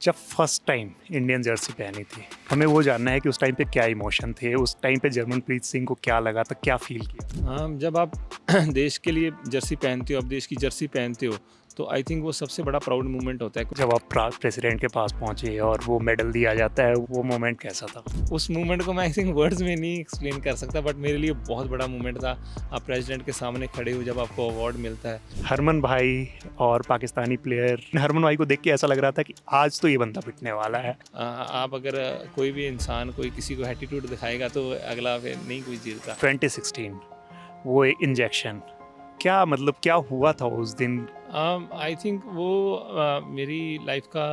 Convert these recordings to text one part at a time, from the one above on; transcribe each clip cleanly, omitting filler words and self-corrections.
जब first time Indian Jersey पहनी थी, हमें वो जानना है कि उस टाइम पे क्या इमोशन थे, उस टाइम पे जर्मनप्रीत सिंह को क्या लगा था, क्या फ़ील किया? हाँ, जब आप देश के लिए जर्सी पहनते हो, आप देश की जर्सी पहनते हो, तो आई थिंक वो सबसे बड़ा प्राउड मोमेंट होता है। जब आप प्रेसिडेंट के पास पहुँचे और वो मेडल दिया जाता है, वो मोमेंट कैसा था? उस मोमेंट को मैं आई थिंक वर्ड्स में नहीं एक्सप्लेन कर सकता, बट मेरे लिए बहुत बड़ा मोमेंट था। आप प्रेसिडेंट के सामने खड़े हो, जब आपको अवार्ड मिलता है। हरमन भाई और पाकिस्तानी प्लेयर, हरमन भाई को देख के ऐसा लग रहा था कि आज तो ये बंदा पिटने वाला है। आप अगर कोई भी इंसान कोई किसी को एटीट्यूड दिखाएगा, तो अगला फिर नहीं कोई जीतता। 2016 वो इंजेक्शन, क्या मतलब क्या हुआ था उस दिन? आई थिंक वो मेरी लाइफ का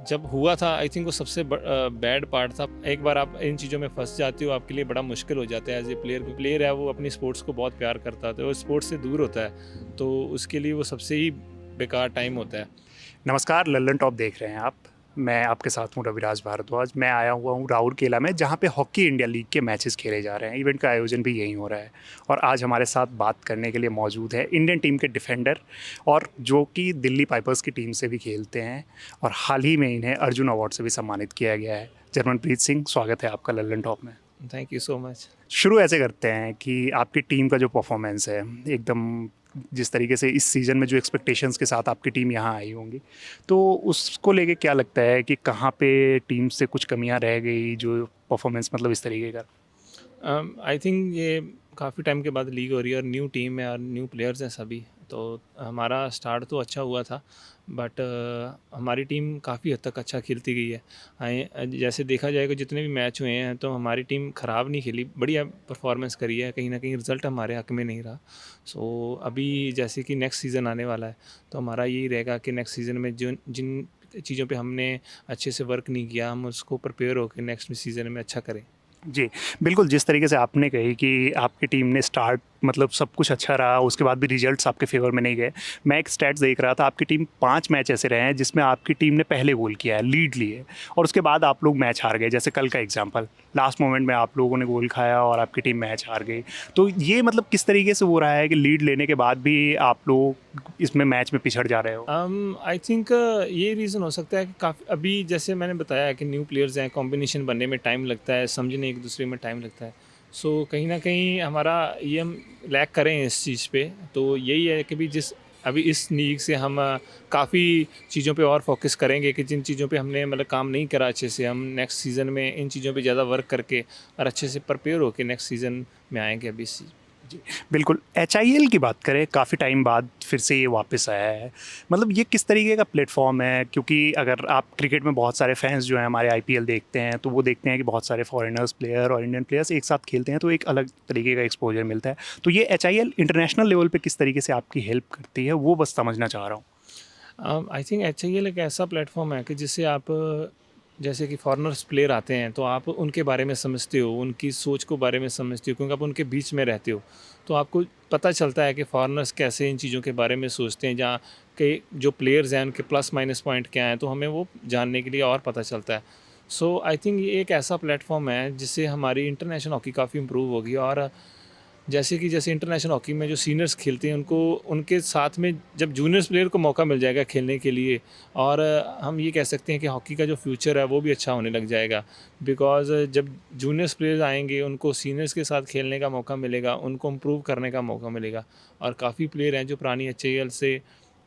जब हुआ था, आई थिंक वो सबसे बैड पार्ट था। एक बार आप इन चीज़ों में फंस जाते हो, आपके लिए बड़ा मुश्किल हो जाता है। एज ए प्लेयर है, वो अपनी स्पोर्ट्स को बहुत प्यार करता है, तो वो स्पोर्ट्स से दूर होता है, तो उसके लिए वो सबसे ही बेकार टाइम होता है। नमस्कार, लल्लन टॉप देख रहे हैं आप। मैं आपके साथ हूँ रविराज भारद्वाज। मैं आया हुआ हूँ राउरकेला में, जहाँ पे हॉकी इंडिया लीग के मैचेस खेले जा रहे हैं। इवेंट का आयोजन भी यहीं हो रहा है और आज हमारे साथ बात करने के लिए मौजूद है इंडियन टीम के डिफेंडर और जो कि दिल्ली पाइपर्स की टीम से भी खेलते हैं और हाल ही में इन्हें अर्जुन अवार्ड से भी सम्मानित किया गया है। जर्मनप्रीत सिंह, स्वागत है आपका लल्लन टॉप में। Thank you so much. शुरू ऐसे करते हैं कि आपकी टीम का जो परफॉर्मेंस है, एकदम जिस तरीके से इस सीज़न में जो एक्सपेक्टेशंस के साथ आपकी टीम यहाँ आई होंगी, तो उसको लेके क्या लगता है कि कहाँ पे टीम से कुछ कमियाँ रह गई, जो परफॉर्मेंस मतलब इस तरीके का? आई थिंक ये काफ़ी टाइम के बाद लीग हो रही है और न्यू टीम है और न्यू प्लेयर्स हैं सभी, तो हमारा स्टार्ट तो अच्छा हुआ था, बट हमारी टीम काफ़ी हद तक अच्छा खेलती गई है। जैसे देखा जाएगा, जितने भी मैच हुए हैं, तो हमारी टीम ख़राब नहीं खेली, बढ़िया परफॉर्मेंस करी है। कहीं ना कहीं रिज़ल्ट हमारे हक में नहीं रहा। सो अभी जैसे कि नेक्स्ट सीज़न आने वाला है, तो हमारा यही रहेगा कि नेक्स्ट सीज़न में जिन चीज़ों पे हमने अच्छे से वर्क नहीं किया, हम उसको प्रिपेयर होकर नेक्स्ट सीज़न में अच्छा करें। जी, बिल्कुल, जिस तरीके से आपने कही कि आपकी टीम ने स्टार्ट मतलब सब कुछ अच्छा रहा, उसके बाद भी रिजल्ट्स आपके फ़ेवर में नहीं गए। मैं एक स्टैट्स देख रहा था, आपकी टीम 5 मैच ऐसे रहे हैं जिसमें आपकी टीम ने पहले गोल किया है, लीड ली है और उसके बाद आप लोग मैच हार गए। जैसे कल का एग्ज़ाम्पल, लास्ट मोमेंट में आप लोगों ने गोल खाया और आपकी टीम मैच हार गई। तो ये मतलब किस तरीके से हो रहा है कि लीड लेने के बाद भी आप लोग इसमें मैच में पिछड़ जा रहे हो? आई थिंक ये रीज़न हो सकता है कि काफ़ी अभी जैसे मैंने बताया कि न्यू प्लेयर्स हैं, कॉम्बिनेशन बनने में टाइम लगता है, समझने एक दूसरे में टाइम लगता है। सो कहीं ना कहीं हमारा ये हम लैक करें इस चीज़ पे, तो यही है कि भी जिस अभी इस लीग से हम काफ़ी चीज़ों पे और फोकस करेंगे कि जिन चीज़ों पे हमने मतलब काम नहीं करा अच्छे से, हम नेक्स्ट सीज़न में इन चीज़ों पे ज़्यादा वर्क करके और अच्छे से प्रिपेयर होकर नेक्स्ट सीज़न में आएंगे अभी इस। जी, बिल्कुल। एचआईएल की बात करें, काफ़ी टाइम बाद फिर से ये वापस आया है। मतलब ये किस तरीके का प्लेटफ़ॉर्म है? क्योंकि अगर आप क्रिकेट में बहुत सारे फैन्स जो हैं हमारे आईपीएल देखते हैं, तो वो देखते हैं कि बहुत सारे फॉरेनर्स प्लेयर और इंडियन प्लेयर्स एक साथ खेलते हैं, तो एक अलग तरीके का एक्सपोज़र मिलता है। तो ये एचआईएल इंटरनेशनल लेवल पे किस तरीके से आपकी हेल्प करती है, वो बस समझना चाह रहा हूँ। आई थिंक एचआईएल एक ऐसा प्लेटफॉर्म है कि जिससे आप जैसे कि फॉरेनर्स प्लेयर आते हैं, तो आप उनके बारे में समझते हो, उनकी सोच को बारे में समझते हो, क्योंकि आप उनके बीच में रहते हो। तो आपको पता चलता है कि फॉरेनर्स कैसे इन चीज़ों के बारे में सोचते हैं, जहाँ के जो प्लेयर्स हैं उनके प्लस माइनस पॉइंट क्या हैं, तो हमें वो जानने के लिए और पता चलता है। सो आई थिंक ये एक ऐसा प्लेटफॉर्म है जिससे हमारी इंटरनेशनल हॉकी काफ़ी इम्प्रूव होगी। और जैसे इंटरनेशनल हॉकी में जो सीनियर्स खेलते हैं, उनको उनके साथ में जब जूनियर्स प्लेयर को मौका मिल जाएगा खेलने के लिए, और हम ये कह सकते हैं कि हॉकी का जो फ्यूचर है वो भी अच्छा होने लग जाएगा। बिकॉज़ जब जूनियर्स प्लेयर्स आएंगे, उनको सीनियर्स के साथ खेलने का मौका मिलेगा, उनको इम्प्रूव करने का मौका मिलेगा। और काफ़ी प्लेयर हैं जो पुरानी एचएएल से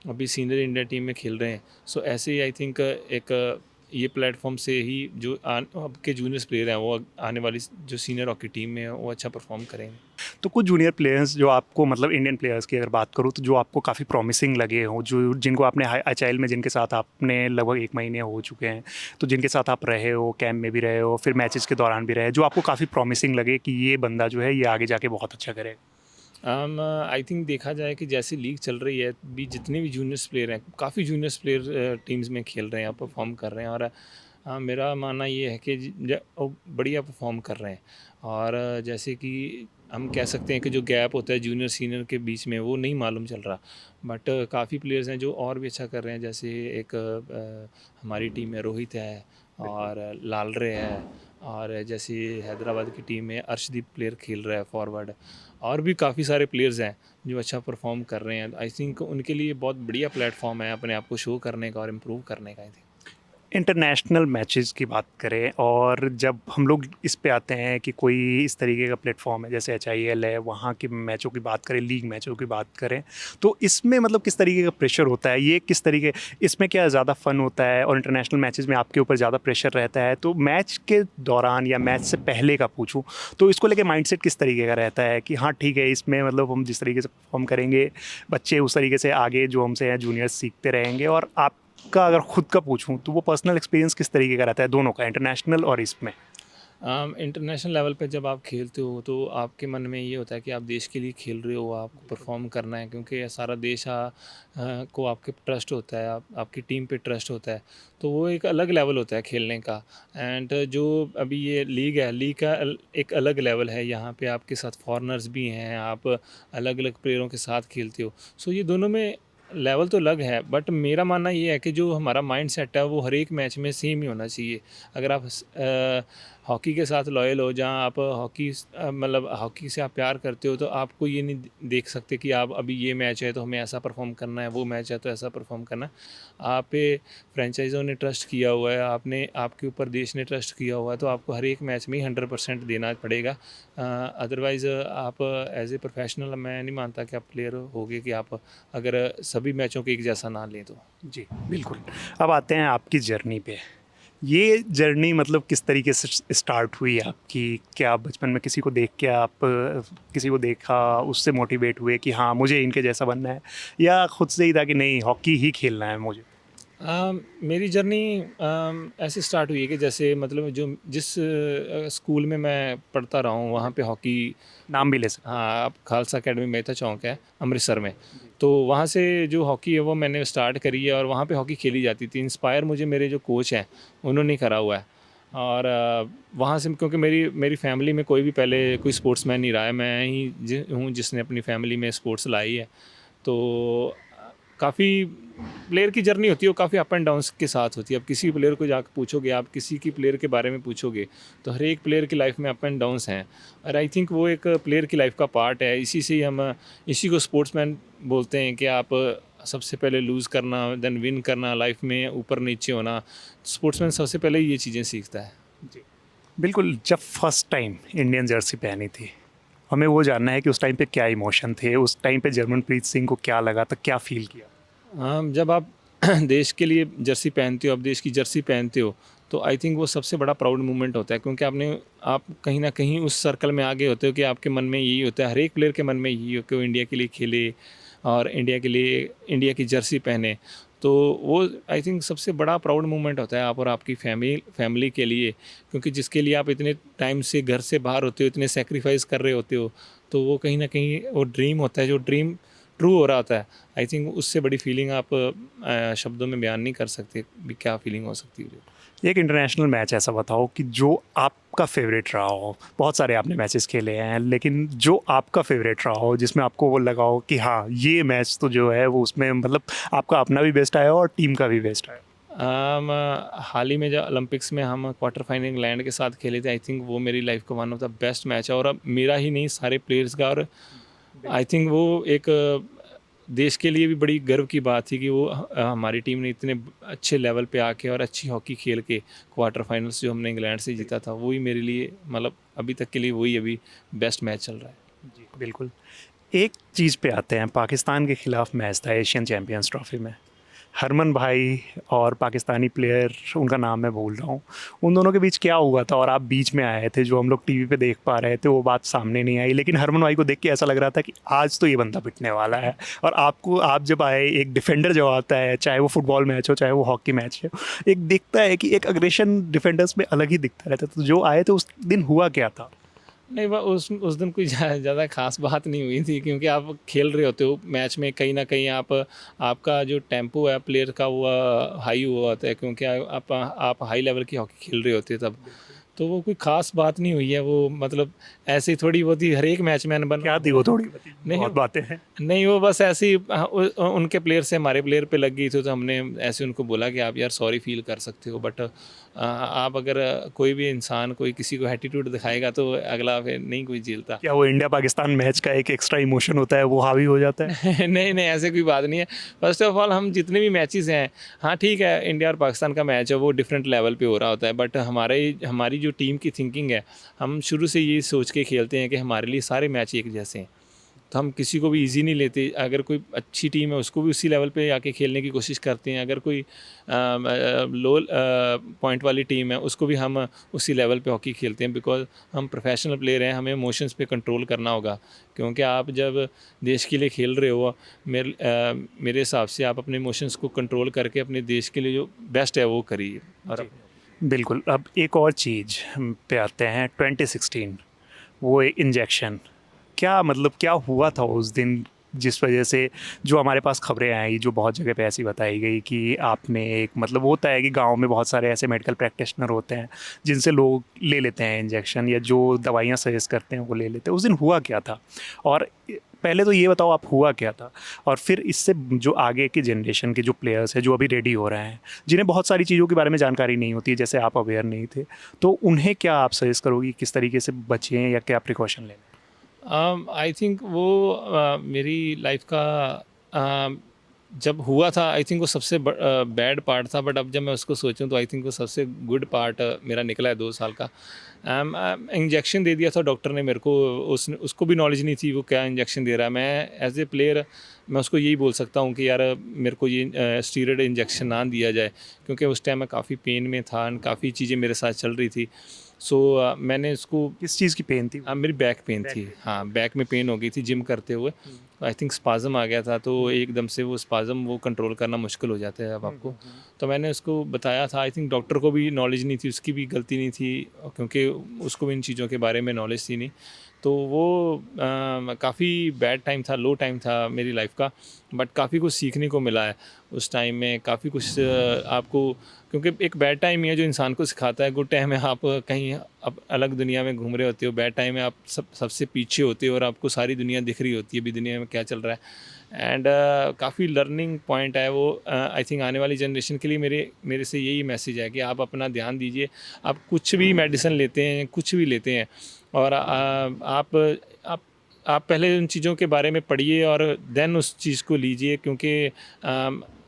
अभी सीनियर इंडिया टीम में खेल रहे हैं। सो ऐसे ही आई थिंक एक ये प्लेटफॉर्म से ही जो अब के जूनियर्स प्लेयर हैं, वो आने वाली जो सीनियर हॉकी टीम में है, वो अच्छा परफॉर्म करेंगे। तो कुछ जूनियर प्लेयर्स जो आपको मतलब इंडियन प्लेयर्स की अगर बात करूँ, तो जो आपको काफ़ी प्रॉमिसिंग लगे हों, जो जिनको आपने एचआईएल में जिनके साथ आपने लगभग 1 महीने हो चुके हैं, तो जिनके साथ आप रहे हो, कैंप में भी रहे हो, फिर मैचेस के दौरान भी रहे, जो आपको काफ़ी प्रॉमिसिंग लगे कि ये बंदा जो है ये आगे जाके बहुत अच्छा करेगा? आई थिंक देखा जाए कि जैसी लीग चल रही है, भी जितने भी जूनियर्स प्लेयर हैं, काफ़ी जूनियर्स प्लेयर टीम्स में खेल रहे हैं, परफॉर्म कर रहे हैं। और मेरा मानना ये है कि वो बढ़िया परफॉर्म कर रहे हैं। और जैसे कि हम कह सकते हैं कि जो गैप होता है जूनियर सीनियर के बीच में वो नहीं मालूम चल रहा। बट काफ़ी प्लेयर्स हैं जो और भी अच्छा कर रहे हैं, जैसे एक हमारी टीम में रोहित है और लालरे है, और जैसे हैदराबाद की टीम में अर्शदीप प्लेयर खेल रहा है फॉरवर्ड, और भी काफ़ी सारे प्लेयर्स हैं जो अच्छा परफॉर्म कर रहे हैं। आई थिंक उनके लिए बहुत बढ़िया प्लेटफॉर्म है अपने आप को शो करने का और इम्प्रूव करने का। आई थिंक इंटरनेशनल मैचेस की बात करें और जब हम लोग इस पे आते हैं कि कोई इस तरीके का प्लेटफॉर्म है जैसे HIL है, वहाँ के मैचों की बात करें, लीग मैचों की बात करें, तो इसमें मतलब किस तरीके का प्रेशर होता है, ये किस तरीके, इसमें क्या ज़्यादा फ़न होता है और इंटरनेशनल मैचेस में आपके ऊपर ज़्यादा प्रेशर रहता है? तो मैच के दौरान या मैच से पहले का पूछूँ तो इसको लेके माइंडसेट किस तरीके का रहता है कि हाँ ठीक है, इसमें मतलब हम जिस तरीके से परफॉर्म करेंगे बच्चे उस तरीके से आगे जो हमसे हैं जूनियर्स सीखते रहेंगे, और आपका अगर खुद का पूछूं तो वो पर्सनल एक्सपीरियंस किस तरीके का रहता है दोनों का, इंटरनेशनल और इसमें? इंटरनेशनल लेवल पे जब आप खेलते हो तो आपके मन में ये होता है कि आप देश के लिए खेल रहे हो, आपको परफॉर्म करना है, क्योंकि ये सारा देश को आपके ट्रस्ट होता है, आपकी टीम पे ट्रस्ट होता है। तो वो एक अलग लेवल होता है खेलने का। एंड जो अभी ये लीग है, लीग का एक अलग लेवल है। यहाँ पे आपके साथ फॉरेनर्स भी हैं, आप अलग अलग प्लेयरों के साथ खेलते हो। सो ये दोनों में लेवल तो अलग है, बट मेरा मानना ये है कि जो हमारा माइंड सेट है वो हर एक मैच में सेम ही होना चाहिए। अगर आप हॉकी के साथ लॉयल हो, जहाँ आप मतलब हॉकी से आप प्यार करते हो, तो आपको ये नहीं देख सकते कि आप अभी ये मैच है तो हमें ऐसा परफॉर्म करना है, वो मैच है तो ऐसा परफॉर्म करना है। आप पे फ्रेंचाइज़ों ने ट्रस्ट किया हुआ है, आपने आपके ऊपर देश ने ट्रस्ट किया हुआ है, तो आपको हर एक मैच में ही 100% देना पड़ेगा। अदरवाइज़ आप एज ए प्रोफेशनल, मैं नहीं मानता कि आप प्लेयर होगे कि आप अगर सभी मैचों को एक जैसा ना लें तो। जी, बिल्कुल। अब आते हैं आपकी जर्नी पे। ये जर्नी मतलब किस तरीके से स्टार्ट हुई आपकी? क्या बचपन में किसी को देख के आप किसी को देखा, उससे मोटिवेट हुए कि हाँ, मुझे इनके जैसा बनना है, या खुद से ही था कि नहीं हॉकी ही खेलना है मुझे? मेरी जर्नी ऐसे स्टार्ट हुई है कि जैसे मतलब जो जिस स्कूल में मैं पढ़ता रहा हूँ वहाँ पे हॉकी। नाम भी ले सकते हाँ, आप खालसा एकेडमी मेहता चौक है अमृतसर में। हैं। जी। तो वहाँ से जो हॉकी है वो मैंने स्टार्ट करी है, और वहाँ पे हॉकी खेली जाती थी। इंस्पायर मुझे मेरे जो कोच हैं उन्होंने करा हुआ है। और वहाँ से, क्योंकि मेरी मेरी फैमिली में कोई भी पहले कोई स्पोर्ट्समैन नहीं रहा है, मैं ही हूँ जिसने अपनी फैमिली में स्पोर्ट्स लाई है। तो काफ़ी प्लेयर की जर्नी होती है, वो काफ़ी अप एंड डाउन्स के साथ होती है। अब किसी प्लेयर को जाकर पूछोगे, आप किसी की प्लेयर के बारे में पूछोगे, तो हर एक प्लेयर की लाइफ में अप एंड डाउन्स हैं। और आई थिंक वो एक प्लेयर की लाइफ का पार्ट है। इसी से ही हम इसी को स्पोर्ट्समैन बोलते हैं कि आप सबसे पहले लूज़ करना, देन विन करना, लाइफ में ऊपर नीचे होना। स्पोर्ट्समैन सबसे पहले ये चीज़ें सीखता है। जी। बिल्कुल, जब फर्स्ट टाइम इंडियन जर्सी पहनी थी, हमें वो जानना है कि उस टाइम पे क्या इमोशन थे? उस टाइम पे जर्मनप्रीत सिंह को क्या लगा था? क्या फ़ील किया? जब आप देश के लिए जर्सी पहनते हो, आप देश की जर्सी पहनते हो, तो आई थिंक वो सबसे बड़ा प्राउड मोमेंट होता है, क्योंकि आप कहीं ना कहीं उस सर्कल में आगे होते हो कि आपके मन में यही होता है, हर एक प्लेयर के मन में यही हो कि वो इंडिया के लिए खेले और इंडिया के लिए इंडिया की जर्सी पहने। तो वो आई थिंक सबसे बड़ा प्राउड मोमेंट होता है आप और आपकी फैमिली के लिए, क्योंकि जिसके लिए आप इतने टाइम से घर से बाहर होते हो, इतने सेक्रीफाइस कर रहे होते हो, तो वो कहीं ना कहीं वो ड्रीम होता है, जो ड्रीम ट्रू हो रहा होता है। आई थिंक उससे बड़ी फीलिंग आप शब्दों में बयान नहीं कर सकते भी क्या फीलिंग हो सकती है। एक इंटरनेशनल मैच ऐसा बताओ कि जो आपका फेवरेट रहा हो। बहुत सारे आपने मैचेस खेले हैं, लेकिन जो आपका फेवरेट रहा हो जिसमें आपको वो लगा हो कि हाँ ये मैच तो जो है वो उसमें मतलब आपका अपना भी बेस्ट आया और टीम का भी बेस्ट आया। हाल ही में जब ओलंपिक्स में हम क्वार्टर फाइनल इंग्लैंड के साथ खेले थे, आई थिंक वो मेरी लाइफ का one of the best match है, और अब मेरा ही नहीं सारे प्लेयर्स का। और आई थिंक वो एक देश के लिए भी बड़ी गर्व की बात थी कि वो हमारी टीम ने इतने अच्छे लेवल पे आके और अच्छी हॉकी खेल के क्वार्टर फाइनल्स जो हमने इंग्लैंड से जीता था, वही मेरे लिए मतलब अभी तक के लिए वही अभी बेस्ट मैच चल रहा है। जी बिल्कुल। एक चीज़ पे आते हैं, पाकिस्तान के ख़िलाफ़ मैच था एशियन चैम्पियंस ट्रॉफ़ी में। हरमन भाई और पाकिस्तानी प्लेयर, उनका नाम मैं भूल रहा हूँ, उन दोनों के बीच क्या हुआ था और आप बीच में आए थे, जो हम लोग टीवी पे देख पा रहे थे वो बात सामने नहीं आई, लेकिन हरमन भाई को देख के ऐसा लग रहा था कि आज तो ये बंदा पिटने वाला है। और आप जब आए, एक डिफेंडर जब आता है, चाहे वो फुटबॉल मैच हो चाहे वो हॉकी मैच हो, एक दिखता है कि एक अग्रेशन डिफेंडर्स में अलग ही दिखता रहता है। तो जो आए थे उस दिन हुआ क्या था? नहीं, उस दिन कोई ज़्यादा खास बात नहीं हुई थी, क्योंकि आप खेल रहे होते हो मैच में, कहीं ना कहीं आपका जो टेम्पो है प्लेयर का वो हाई हुआ होता है, क्योंकि आप हाई लेवल की हॉकी खेल रहे होते हैं तब। तो वो कोई ख़ास बात नहीं हुई है, वो मतलब ऐसे ही थोड़ी बहुत ही हर एक मैच में अनबन क्या थी वो, थोड़ी बताइए, नहीं बहुत बातें हैं। नहीं, वो बस ऐसे ही उनके प्लेयर से हमारे प्लेयर पे लग गई थी, तो हमने ऐसे उनको बोला कि आप यार सॉरी फील कर सकते हो, बट आप अगर कोई भी इंसान कोई किसी को एटीट्यूड दिखाएगा तो अगला फिर नहीं कोई झेलता। क्या वो इंडिया पाकिस्तान मैच का एक एक्स्ट्रा इमोशन होता है, वो हावी हो जाता है? नहीं नहीं, ऐसे कोई बात नहीं है। फर्स्ट ऑफ ऑल हम जितने भी मैचेस हैं, हाँ ठीक है, इंडिया और पाकिस्तान का मैच है वो डिफरेंट लेवल पे हो रहा होता है, बट हमारी जो टीम की थिंकिंग है, हम शुरू से ये सोच के खेलते हैं कि हमारे लिए सारे मैच एक जैसे हैं, तो हम किसी को भी इजी नहीं लेते। अगर कोई अच्छी टीम है उसको भी उसी लेवल पे आके खेलने की कोशिश करते हैं, अगर कोई लो पॉइंट वाली टीम है उसको भी हम उसी लेवल पे हॉकी खेलते हैं, बिकॉज हम प्रोफेशनल प्लेयर हैं, हमें इमोशंस पे कंट्रोल करना होगा। क्योंकि आप जब देश के लिए खेल रहे हो, मेरे हिसाब से आप अपने इमोशंस को कंट्रोल करके अपने देश के लिए जो बेस्ट है वो करिए। और बिल्कुल। अब एक और चीज़ पे आते हैं, 2016 वो इंजेक्शन, क्या मतलब क्या हुआ था उस दिन जिस वजह से, जो हमारे पास खबरें आई, जो बहुत जगह पे ऐसी बताई गई कि आपने एक मतलब होता है कि गांव में बहुत सारे ऐसे मेडिकल प्रैक्टिशनर होते हैं जिनसे लोग ले लेते हैं इंजेक्शन, या जो दवाइयां सजेस्ट करते हैं वो ले लेते हैं, उस दिन हुआ क्या था? और पहले तो ये बताओ आप हुआ क्या था, और फिर इससे जो आगे की जनरेशन के जो प्लेयर्स हैं जो अभी रेडी हो रहे हैं, जिन्हें बहुत सारी चीज़ों के बारे में जानकारी नहीं होती है, जैसे आप अवेयर नहीं थे, तो उन्हें क्या आप सजेस्ट करोगे, किस तरीके से बचें या क्या प्रिकॉशन लें? आई थिंक वो मेरी लाइफ का जब हुआ था, आई थिंक वो सबसे बैड पार्ट था, बट अब जब मैं उसको सोचूं तो आई थिंक वो सबसे गुड पार्ट मेरा निकला है 2 साल का। इंजेक्शन दे दिया था डॉक्टर ने मेरे को, उसको भी नॉलेज नहीं थी वो क्या इंजेक्शन दे रहा है। मैं एज ए प्लेयर मैं उसको यही बोल सकता हूँ कि यार मेरे को ये स्टीरॉयड इंजेक्शन ना दिया जाए, क्योंकि उस टाइम मैं काफ़ी पेन में था, काफ़ी चीज़ें मेरे साथ चल रही थी। सो मैंने उसको किस चीज़ की पेन थी? मेरी बैक पेन थी, हाँ बैक में पेन हो गई थी जिम करते हुए। आई थिंक स्पाज़म आ गया था, तो एकदम से वो स्पाज़म वो कंट्रोल करना मुश्किल हो जाता है अब आपको। तो मैंने उसको बताया था, आई थिंक डॉक्टर को भी नॉलेज नहीं थी, उसकी भी गलती नहीं थी, क्योंकि उसको भी इन चीज़ों के बारे में नॉलेज थी नहीं। तो वो काफ़ी बैड टाइम था, लो टाइम था मेरी लाइफ का, बट काफ़ी कुछ सीखने को मिला है उस टाइम में, काफ़ी कुछ आपको, क्योंकि एक बैड टाइम ही है जो इंसान को सिखाता है। गुड टाइम है आप कहीं अब अलग दुनिया में घूम रहे होते हो, बैड टाइम है आप सबसे पीछे होते हो और आपको सारी दुनिया दिख रही होती है अभी दुनिया में क्या चल रहा है। एंड काफ़ी लर्निंग पॉइंट है वो। आई थिंक आने वाली जनरेशन के लिए मेरे से यही मैसेज है कि आप अपना ध्यान दीजिए। आप कुछ भी मेडिसिन लेते हैं, कुछ भी लेते हैं, और आप पहले उन चीज़ों के बारे में पढ़िए और देन उस चीज़ को लीजिए, क्योंकि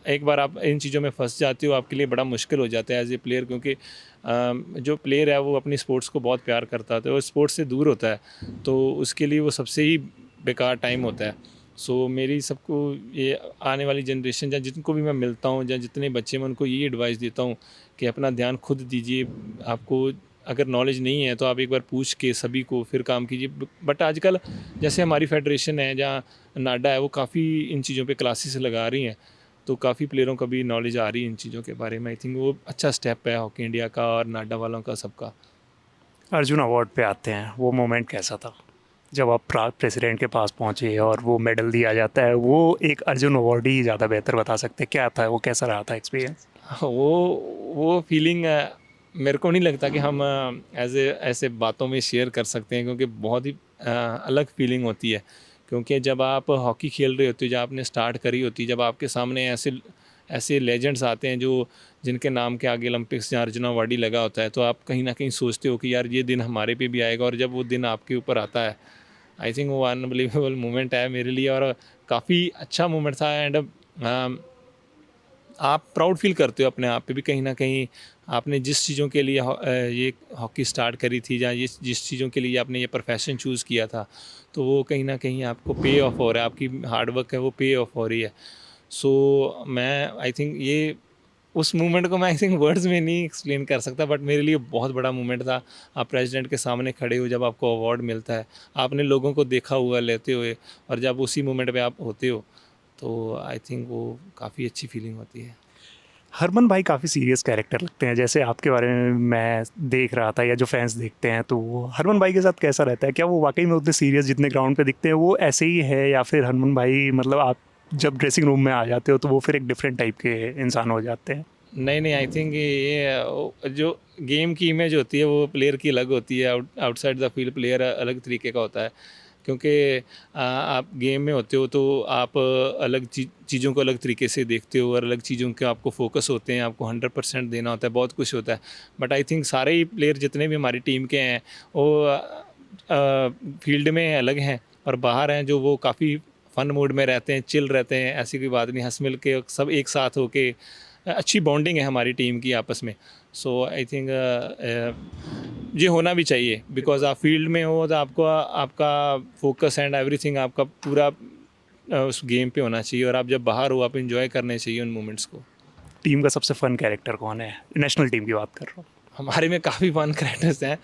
एक बार आप इन चीज़ों में फंस जाते हो आपके लिए बड़ा मुश्किल हो जाता है एज ए प्लेयर, क्योंकि जो प्लेयर है वो अपनी स्पोर्ट्स को बहुत प्यार करता है और स्पोर्ट्स से दूर होता है, तो उसके लिए वो सबसे ही बेकार टाइम होता है। सो मेरी सबको ये आने वाली जनरेशन या जिनको भी मैं मिलता हूँ या जितने बच्चे मैं उनको यही एडवाइस देता हूँ कि अपना ध्यान खुद दीजिए। आपको अगर नॉलेज नहीं है तो आप एक बार पूछ के सभी को फिर काम कीजिए। बट आजकल जैसे हमारी फेडरेशन है जहाँ नाडा है, वो काफ़ी इन चीज़ों पे क्लासेस लगा रही हैं, तो काफ़ी प्लेयरों का भी नॉलेज आ रही है इन चीज़ों के बारे में। आई थिंक वो अच्छा स्टेप है हॉकी इंडिया का और नाडा वालों का सबका। अर्जुन अवार्ड पे आते हैं, वो मोमेंट कैसा था जब आप प्रेसिडेंट के पास पहुंचे और वो मेडल दिया जाता है? वो एक अर्जुन अवार्ड ही ज़्यादा बेहतर बता सकते हैं, क्या था वो, कैसा रहा था एक्सपीरियंस? वो फीलिंग मेरे को नहीं लगता कि हम ऐसे बातों में शेयर कर सकते हैं, क्योंकि बहुत ही अलग फीलिंग होती है। क्योंकि जब आप हॉकी खेल रहे होते हो, जब आपने स्टार्ट करी होती है, जब आपके सामने ऐसे ऐसे लेजेंड्स आते हैं जो जिनके नाम के आगे ओलंपिक्स या अर्जुन अवार्ड ही लगा होता है, तो आप कहीं ना कहीं सोचते हो कि यार ये दिन हमारे पे भी आएगा, और जब वो दिन आपके ऊपर आता है, आई थिंक वो अनबिलीवेबल मोमेंट है मेरे लिए और काफ़ी अच्छा मोमेंट था। एंड आप प्राउड फील करते हो अपने आप पे भी कहीं ना कहीं। आपने जिस चीज़ों के लिए ये हॉकी स्टार्ट करी थी या जिस चीज़ों के लिए आपने ये प्रोफेशन चूज़ किया था, तो वो कहीं ना कहीं आपको पे ऑफ हो रहा है, आपकी हार्डवर्क है वो पे ऑफ हो रही है। सो मैं आई थिंक ये उस मोमेंट को मैं आई थिंक वर्ड्स में नहीं एक्सप्लेन कर सकता, बट मेरे लिए बहुत बड़ा मोमेंट था। आप प्रेसिडेंट के सामने खड़े हो, जब आपको अवार्ड मिलता है, आपने लोगों को देखा हुआ लेते हुए, और जब उसी मोमेंट पे आप होते हो, तो आई थिंक वो काफ़ी अच्छी फीलिंग होती है। हरमन भाई काफ़ी सीरियस कैरेक्टर लगते हैं, जैसे आपके बारे में मैं देख रहा था या जो फैंस देखते हैं, तो वो हरमन भाई के साथ कैसा रहता है? क्या वो वाकई में उतने सीरियस जितने ग्राउंड पे दिखते हैं वो ऐसे ही है, या फिर हरमन भाई मतलब आप जब ड्रेसिंग रूम में आ जाते हो तो वो फिर एक डिफरेंट टाइप के इंसान हो जाते हैं? नहीं, नहीं, आई थिंक ये जो गेम की इमेज होती है वो प्लेयर की अलग होती है, आउटसाइड द फील्ड प्लेयर अलग तरीके का होता है। क्योंकि आप गेम में होते हो तो आप अलग चीज़ों को अलग तरीके से देखते हो और अलग चीज़ों के आपको फोकस होते हैं, आपको 100% देना होता है, बहुत कुछ होता है। बट आई थिंक सारे ही प्लेयर जितने भी हमारी टीम के हैं वो फील्ड में अलग हैं और बाहर हैं जो वो काफ़ी फ़न मूड में रहते हैं, चिल रहते हैं, ऐसी कोई बात नहीं, हँस मिल के सब एक साथ होके अच्छी बॉन्डिंग है हमारी टीम की आपस में। सो आई थिंक ये होना भी चाहिए, बिकॉज़ आप फील्ड में हो तो आपको आपका फोकस एंड एवरीथिंग आपका पूरा उस गेम पे होना चाहिए, और आप जब बाहर हो आप एंजॉय करने चाहिए उन मोमेंट्स को। टीम का सबसे फन कैरेक्टर कौन है? नेशनल टीम की बात कर रहा हूँ। हमारे में काफ़ी फन कैरेक्टर्स हैं,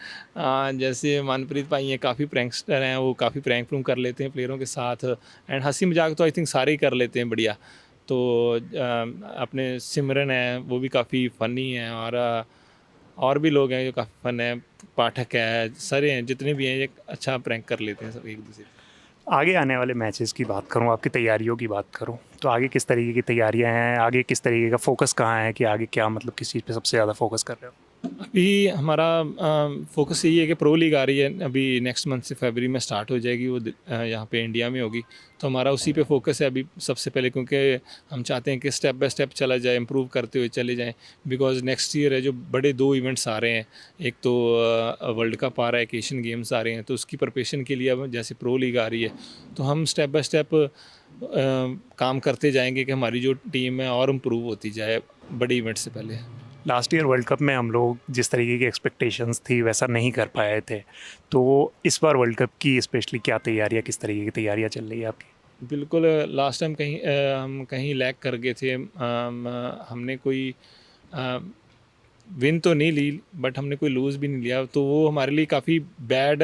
जैसे मनप्रीत भाई हैं, काफ़ी प्रैंकस्टर हैं, वो काफ़ी प्रैंक व्रूंक कर लेते हैं प्लेयरों के साथ, एंड हंसी मजाक तो आई थिंक सारे ही कर लेते हैं बढ़िया। तो अपने सिमरन है वो भी काफ़ी फ़नी है, और भी लोग हैं जो काफ़ी फ़न है, पाठक है, सारे हैं जितने भी हैं ये अच्छा प्रैंक कर लेते हैं सब एक दूसरे से। आगे आने वाले मैचेस की बात करूँ, आपकी तैयारियों की बात करूँ, तो आगे किस तरीके की तैयारियां हैं? आगे किस तरीके का फोकस कहाँ है कि आगे क्या मतलब किस चीज़ पे सबसे ज़्यादा फोकस कर रहे हो? अभी हमारा फोकस यही है कि प्रो लीग आ रही है, अभी नेक्स्ट मंथ से फरवरी में स्टार्ट हो जाएगी वो, यहाँ पे इंडिया में होगी। तो हमारा उसी पे फोकस है अभी सबसे पहले, क्योंकि हम चाहते हैं कि स्टेप बाय स्टेप चला जाए, इम्प्रूव करते हुए चले जाएं, बिकॉज नेक्स्ट ईयर है जो बड़े 2 इवेंट्स आ रहे हैं। एक तो वर्ल्ड कप आ रहा है, एशियन गेम्स आ रहे हैं, तो उसकी प्रिपरेशन के लिए अब जैसे प्रो लीग आ रही है तो हम स्टेप बाय स्टेप काम करते जाएंगे कि हमारी जो टीम है और इम्प्रूव होती जाए बड़े इवेंट से पहले। लास्ट ईयर वर्ल्ड कप में हम लोग जिस तरीके की एक्सपेक्टेशंस थी वैसा नहीं कर पाए थे, तो इस बार वर्ल्ड कप की स्पेशली क्या तैयारियां, किस तरीके की तैयारियां चल रही है आपकी? बिल्कुल, लास्ट टाइम हम कहीं लैग कर गए थे, हमने कोई विन तो नहीं ली बट हमने कोई लूज़ भी नहीं लिया, तो वो हमारे लिए काफ़ी बैड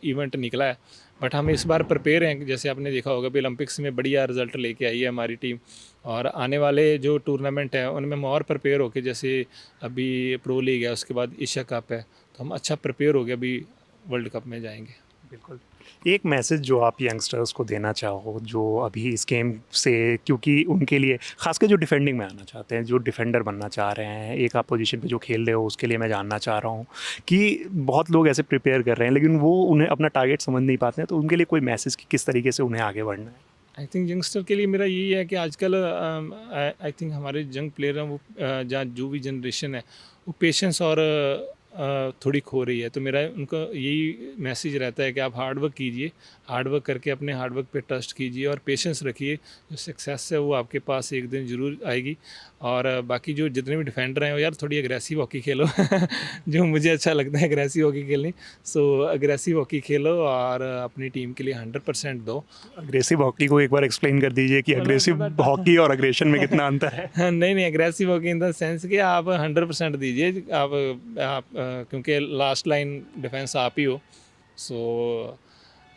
इवेंट निकला है। बट हम इस बार प्रिपेयर हैं, जैसे आपने देखा होगा भी ओलंपिक्स में बढ़िया रिजल्ट लेके आई है हमारी टीम, और आने वाले जो टूर्नामेंट है उनमें हम और प्रिपेयर होके, जैसे अभी प्रो लीग है उसके बाद एशिया कप है, तो हम अच्छा प्रिपेयर हो गया, अभी वर्ल्ड कप में जाएंगे। बिल्कुल। एक मैसेज जो आप यंगस्टर्स को देना चाहो जो अभी इस गेम से, क्योंकि उनके लिए खासकर जो डिफेंडिंग में आना चाहते हैं, जो डिफेंडर बनना चाह रहे हैं, एक आप पोजीशन पे जो खेल रहे हो, उसके लिए मैं जानना चाह रहा हूँ कि बहुत लोग ऐसे प्रिपेयर कर रहे हैं लेकिन वो उन्हें अपना टारगेट समझ नहीं पाते हैं, तो उनके लिए कोई मैसेज कि किस तरीके से उन्हें आगे बढ़ना है? आई थिंक यंगस्टर के लिए मेरा यही है कि आजकल आई थिंक हमारे यंग प्लेयर हैं वो, जहाँ जो भी जनरेशन है वो पेशेंस और थोड़ी खो रही है, तो मेरा उनको यही मैसेज रहता है कि आप हार्ड वर्क कीजिए, हार्ड वर्क करके अपने हार्ड वर्क पे ट्रस्ट कीजिए और पेशेंस रखिए, जो सक्सेस है वो आपके पास एक दिन ज़रूर आएगी। और बाकी जो जितने भी डिफेंडर हैं वो यार थोड़ी अग्रेसिव हॉकी खेलो जो मुझे अच्छा लगता है अग्रेसिव हॉकी खेलनी। सो अग्रेसिव हॉकी खेलो और अपनी टीम के लिए 100% दो। अग्रेसिव हॉकी को एक बार एक्सप्लेन कर दीजिए कि मतलब अग्रेसिव थोड़ा हॉकी और अग्रेशन में कितना अंतर है? नहीं, नहीं, aggressive hockey in the sense कि आप 100% दीजिए, आप क्योंकि लास्ट लाइन डिफेंस आप ही हो, सो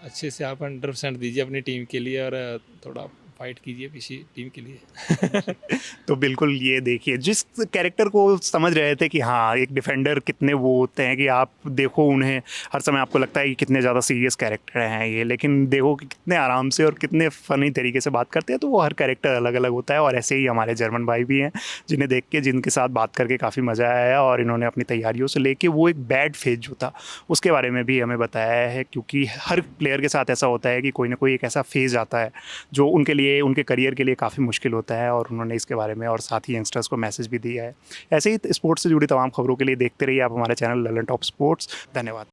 अच्छे से आप 100% दीजिए अपनी टीम के लिए और थोड़ा फाइट कीजिए पीछे टीम के लिए। तो बिल्कुल ये देखिए, जिस कैरेक्टर को समझ रहे थे कि हाँ एक डिफेंडर कितने वो होते हैं कि आप देखो उन्हें हर समय आपको लगता है कि कितने ज़्यादा सीरियस कैरेक्टर हैं ये, लेकिन देखो कि कितने आराम से और कितने फ़नी तरीके से बात करते हैं, तो वो हर कैरेक्टर अलग अलग होता है। और ऐसे ही हमारे जर्मन भाई भी हैं जिन्हें देख के, जिनके साथ बात करके काफ़ी मज़ा आया, और इन्होंने अपनी तैयारियों से लेके वो एक बैड फेज जो था उसके बारे में भी हमें बताया है, क्योंकि हर प्लेयर के साथ ऐसा होता है कि कोई ना कोई एक ऐसा फेज़ आता है जो उनके लिए, उनके करियर के लिए काफ़ी मुश्किल होता है, और उन्होंने इसके बारे में और साथ ही यंगस्टर्स को मैसेज भी दिया है। ऐसे ही स्पोर्ट्स से जुड़ी तमाम खबरों के लिए देखते रहिए आप हमारे चैनल ललन टॉप स्पोर्ट्स। धन्यवाद।